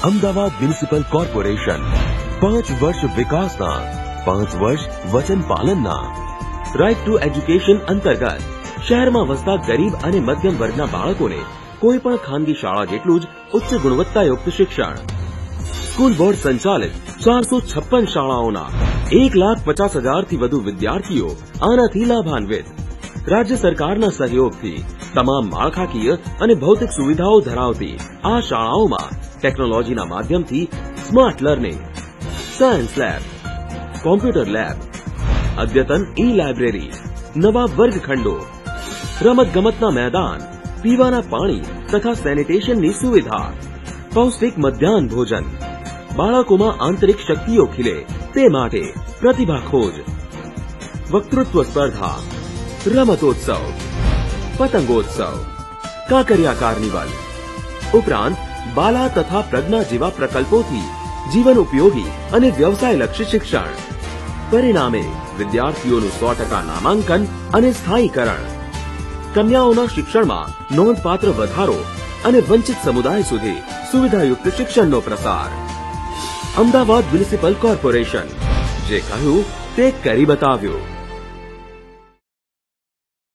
Ahmedabad municipal corporation 5 વર્ષ વિકાસના 5 વર્ષ વચન પાલનના રાઇટ ટુ એજ્યુકેશન અંતર્ગત શહેરમાં વસતા ગરીબ અને મધ્યમ વર્ગના બાળકોને કોઈ પણ ખાનગી શાળા જેટલું જ ઉચ્ચ ગુણવત્તાયુક્ત શિક્ષણ. સ્કૂલ બોર્ડ સંચાલિત 456 શાળાઓના 1,50,000 થી વધુ વિદ્યાર્થીઓ આનાથી લાભાન્વિત. રાજ્ય સરકારના સહયોગથી તમામ માળખાકીય અને ભૌતિક સુવિધાઓ ધરાવતી આ શાળાઓમાં ટેકનોલોજીના માધ્યમથી smart learning, science lab, computer lab, અદ્યતન ઈ-લાઇબ્રેરી, નવા વર્ગખંડો, રમતગમતના મેદાન, પીવાના પાણી તથા સેનિટેશનની સુવિધા, પૌષ્ટિક મધ્યાહન ભોજન, બાળકોમાં આંતરિક શક્તિઓ ખીલે તે માટે પ્રતિભા ખોજ, વક્તૃત્વ સ્પર્ધા, રમતોત્સવ, પતંગોત્સવ, કાંકરિયા કાર્નિવલ ઉપરાંત બાલા તથા પ્રજ્ઞા જેવા પ્રકલ્પોથી જીવન ઉપયોગી અને વ્યવસાયલક્ષી શિક્ષણ. પરિણામે વિદ્યાર્થીઓનું 100% નામાંકન અને સ્થાયીકરણ. કન્યાઓના શિક્ષણમાં નોંધપાત્ર વધારો અને વંચિત સમુદાય સુધી સુવિધાયુક્ત શિક્ષણનો પ્રસાર. અમદાવાદ મ્યુનિસિપલ કોર્પોરેશન જે કહ્યું તે કરી બતાવ્યું.